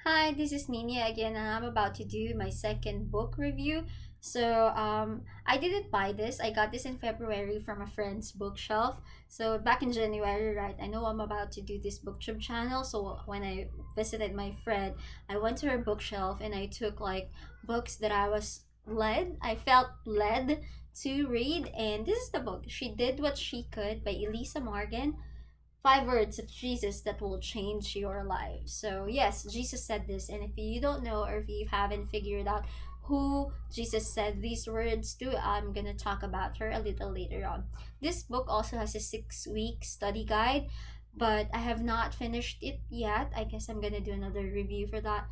Hi, this is Nina again, and I'm about to do my second book review. I didn't buy this. I got this in February from a friend's bookshelf. So, back in January, right? I know I'm about to do this booktube channel. So, when I visited my friend, I went to her bookshelf and I took like books that I felt led to read. And this is the book. She Did What She Could by Elisa Morgan. Five words of Jesus that will change your life. So, yes, Jesus said this. And if you don't know or if you haven't figured out who Jesus said these words to, I'm going to talk about her a little later on. This book also has a 6-week study guide, but I have not finished it yet. I guess I'm going to do another review for that.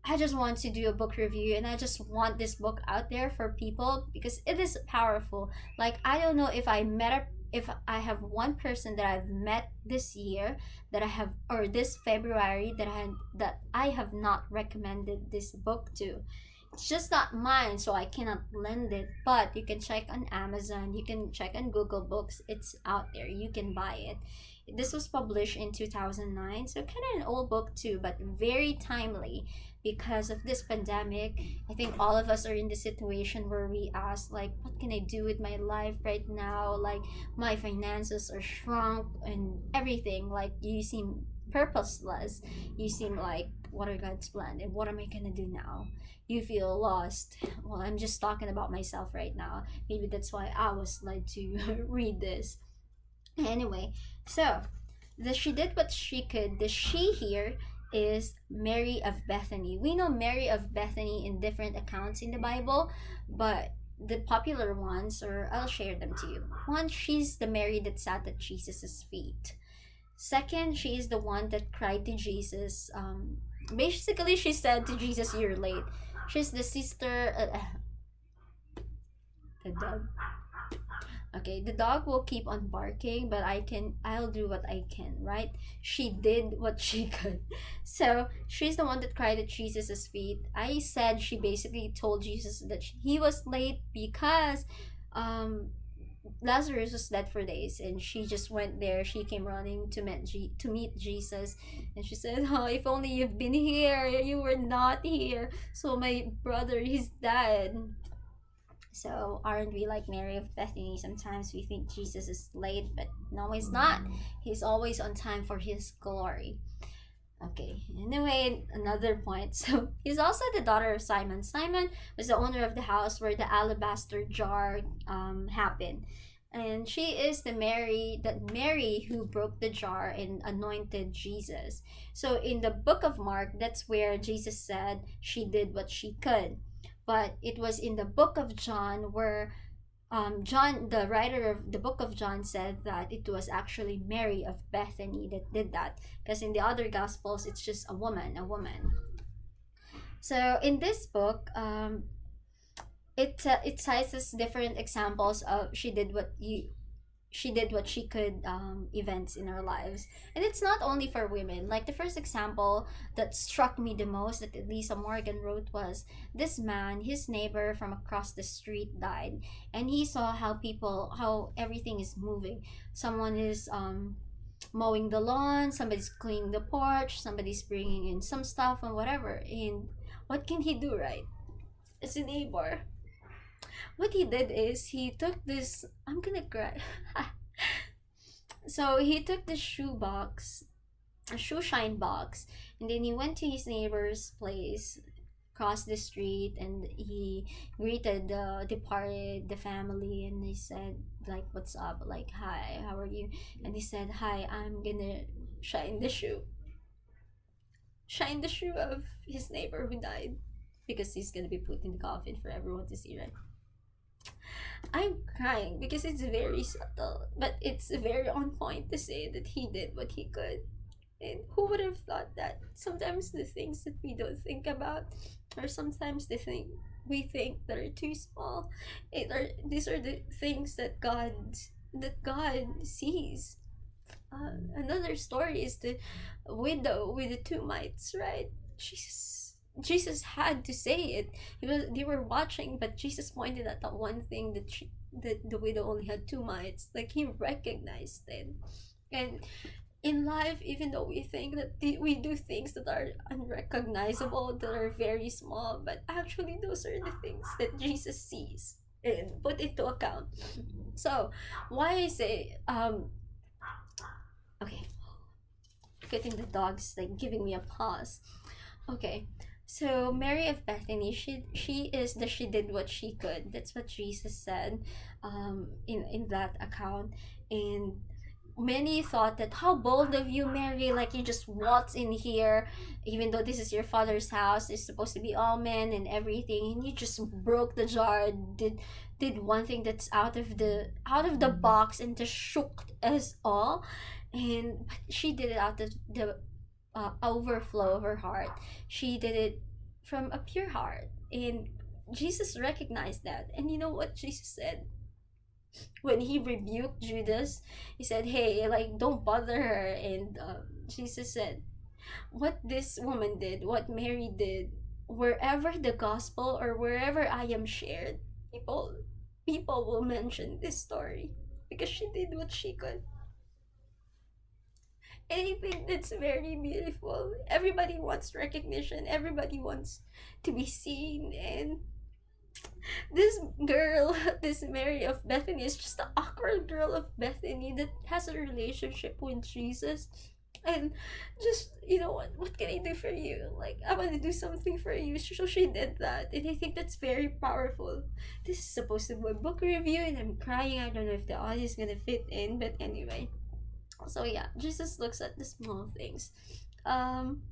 I just want to do a book review and I just want this book out there for people because it is powerful. Like I don't know if I have one person that I've met this year that I have or this February that I have not recommended this book to. It's just not mine, so I cannot lend it. But you can check on Amazon, you can check on Google Books. It's out there. You can buy it. This was published in 2009, so kind of an old book too, but very timely because of this pandemic. I think all of us are in the situation where we ask like, what can I do with my life right now? Like my finances are shrunk and everything. Like you seem purposeless. You seem like, what are God's plan and what am I gonna do now? You feel lost. Well, I'm just talking about myself right now. Maybe that's why I was led to read this. Anyway, so the She Did What She Could. The she here is Mary of Bethany. We know Mary of Bethany in different accounts in the Bible, but the popular ones, or I'll share them to you. One, she's the Mary that sat at Jesus' feet. Second, she is the one that cried to Jesus. Basically, she said to Jesus, "You're late." She's the sister. The dog. Okay, the dog will keep on barking, but I'll do what I can, right? She did what she could. So she's the one that cried at Jesus' feet. I said she basically told Jesus that he was late because um Lazarus was dead for days, and she just went there. She came running to meet Jesus, and she said, "Oh, if only you've been here. You were not here. So my brother, he's dead." So aren't we like Mary of Bethany? Sometimes we think Jesus is late, but no, he's not. He's always on time for his glory. Okay, anyway, another point. So he's also the daughter of Simon. Simon was the owner of the house where the alabaster jar happened. And she is that Mary who broke the jar and anointed Jesus. So in the book of Mark, that's where Jesus said she did what she could. But it was in the book of John where John, the writer of the book of John, said that it was actually Mary of Bethany that did that. Because in the other gospels, it's just a woman, a woman. So in this book, it cites different examples of she did what she could events in our lives, and it's not only for women. Like the first example that struck me the most that Elisa Morgan wrote was this man, his neighbor from across the street died, and he saw how everything is moving. Someone is mowing the lawn, somebody's cleaning the porch, somebody's bringing in some stuff and whatever. And what can he do, right? As a neighbor, what he did is he took this, I'm gonna cry. So he took the shoe box, a shoe shine box, and then he went to his neighbor's place, crossed the street, and he greeted the family, and he said like, "What's up? Like, hi, how are you?" And he said, "Hi, I'm gonna shine the shoe, shine the shoe of his neighbor who died, because he's gonna be put in the coffin for everyone to see, right?" I'm crying because it's very subtle, but it's very on point to say that he did what he could. And who would have thought that sometimes the things that we don't think about, or sometimes we think that are too small, these are the things that God sees. Another story is the widow with the two mites, right? Jesus had to say it. They were watching, but Jesus pointed at the one thing that the widow only had two mites. Like he recognized it, and in life, even though we think that we do things that are unrecognizable, that are very small, but actually those are the things that Jesus sees and put into account. So, why I say, okay, getting the dogs like giving me a pause. Okay, so Mary of Bethany, she did what she could. That's what Jesus said, in that account, and many thought that how bold of you, Mary, like you just waltz in here, even though this is your father's house, it's supposed to be all men and everything, and you just broke the jar, did one thing that's out of the box and just shook us all, and but she did it out of the overflow of her heart. She did it from a pure heart, and Jesus recognized that. And you know what Jesus said? When he rebuked Judas, he said, "Hey, like, don't bother her." And Jesus said, "What this woman did, what Mary did, wherever the gospel or wherever I am shared, people will mention this story because she did what she could." And I think that's very beautiful. Everybody wants recognition. Everybody wants to be seen, and this girl, this Mary of Bethany, is just the awkward girl of Bethany that has a relationship with Jesus. And just, what can I do for you? Like, I want to do something for you. So she did that. And I think that's very powerful. This is supposed to be a book review, and I'm crying. I don't know if the audio is going to fit in, but anyway. So, yeah, Jesus looks at the small things. Um,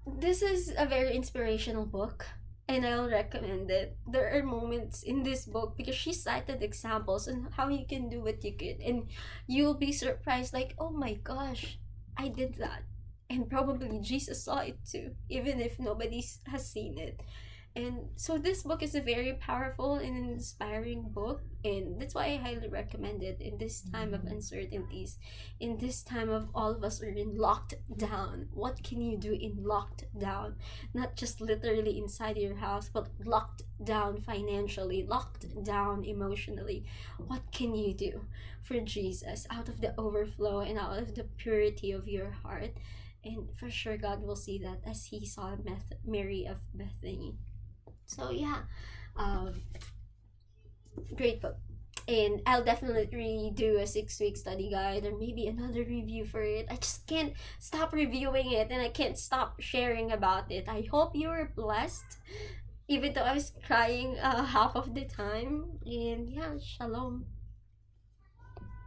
this is a very inspirational book, and I'll recommend it. There are moments in this book because she cited examples on how you can do what you could, and you'll be surprised, like, oh my gosh, I did that. And probably Jesus saw it too, even if nobody has seen it. And so this book is a very powerful and inspiring book, and that's why I highly recommend it in this time of uncertainties, in this time of all of us are in locked down. What can you do in locked down? Not just literally inside your house, but locked down financially, locked down emotionally. What can you do for Jesus out of the overflow and out of the purity of your heart? And for sure, God will see that as He saw Mary of Bethany. So yeah, um, great book. And I'll definitely do a 6 week study guide or maybe another review for it. I just can't stop reviewing it and I can't stop sharing about it. I hope you were blessed, even though I was crying half of the time. And yeah, shalom.